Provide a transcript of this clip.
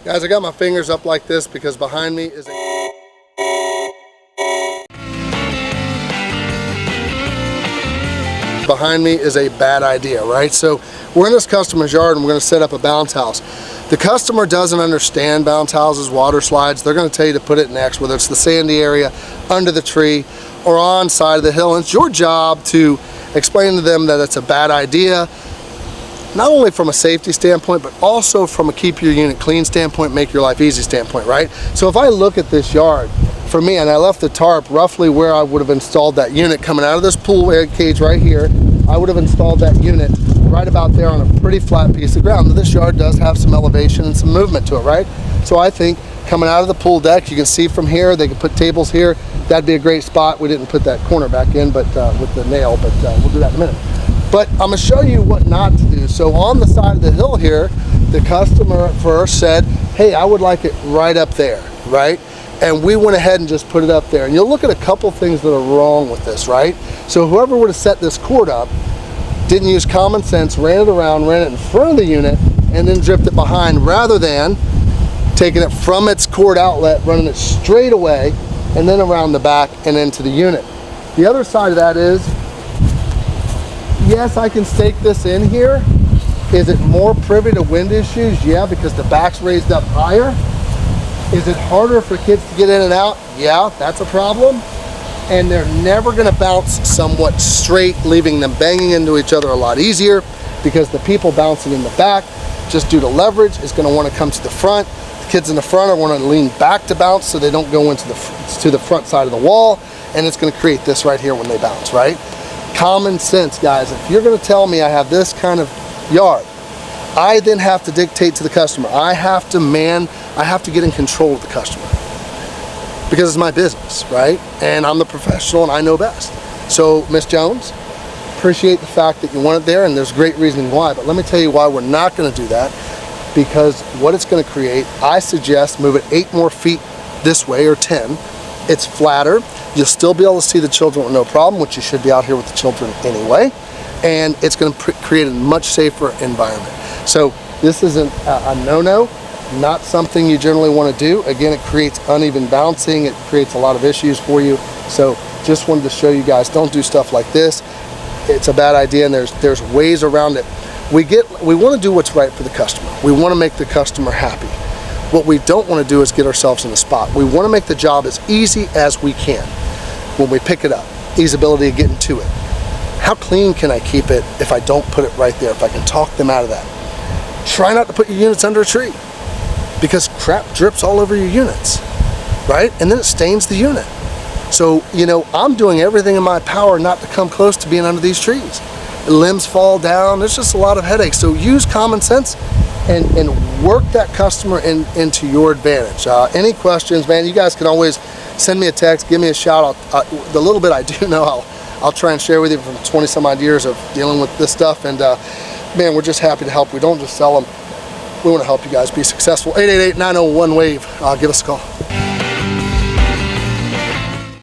Guys, I got my fingers up like this because behind me is a bad idea, right? So we're in this customer's yard and we're gonna set up a bounce house. The customer doesn't understand bounce houses, water slides. They're gonna tell you to put it next, whether it's the sandy area, under the tree, or on side of the hill. And it's your job to explain to them that it's a bad idea, not only from a safety standpoint, but also from a keep your unit clean standpoint, make your life easy standpoint, right? So if I look at this yard, for me, and I left the tarp roughly where I would have installed that unit coming out of this pool egg cage right here, I would have installed that unit right about there on a pretty flat piece of ground. Now, this yard does have some elevation and some movement to it, right? So I think coming out of the pool deck, you can see from here, they can put tables here. That'd be a great spot. We didn't put that corner back in, but with the nail, but we'll do that in a minute. But I'm gonna show you what not to do. So on the side of the hill here, the customer first said, hey, I would like it right up there, right? And we went ahead and just put it up there. And you'll look at a couple things that are wrong with this, right? So whoever would have set this cord up didn't use common sense, ran it around, ran it in front of the unit, and then dripped it behind, rather than taking it from its cord outlet, running it straight away, and then around the back and into the unit. The other side of that is, yes, I can stake this in here. Is it more privy to wind issues? Yeah, because the back's raised up higher. Is it harder for kids to get in and out? Yeah, that's a problem. And they're never gonna bounce somewhat straight, leaving them banging into each other a lot easier, because the people bouncing in the back, just due to leverage, is gonna wanna come to the front. The kids in the front are wanna lean back to bounce so they don't go into the front side of the wall, and it's gonna create this right here when they bounce, right? Common sense, guys. If you're gonna tell me I have this kind of yard, I then have to dictate to the customer. I have to get in control of the customer, because it's my business, right? And I'm the professional and I know best. So, Miss Jones, appreciate the fact that you want it there, and there's great reasoning why, but let me tell you why we're not gonna do that, because what it's gonna create, I suggest move it 8 more feet this way, or 10. It's flatter. You'll still be able to see the children with no problem, which you should be out here with the children anyway, and it's gonna create a much safer environment. So this isn't a no-no, not something you generally want to do. Again, it creates uneven bouncing, it creates a lot of issues for you. So just wanted to show you guys, don't do stuff like this. It's a bad idea, and there's ways around it. We want to do what's right for the customer. We want to make the customer happy. What we don't want to do is get ourselves in a spot. We want to make the job as easy as we can when we pick it up. Easeability of getting to it. How clean can I keep it if I don't put it right there, if I can talk them out of that? Try not to put your units under a tree, because crap drips all over your units, right? And then it stains the unit. So, you know, I'm doing everything in my power not to come close to being under these trees. The limbs fall down, there's just a lot of headaches. So use common sense and work that customer into your advantage. Any questions, man, you guys can always send me a text, give me a shout. The little bit I do know, I'll try and share with you from 20 some odd years of dealing with this stuff. And man, we're just happy to help. We don't just sell them. We want to help you guys be successful. 888-901-WAVE. Give us a call.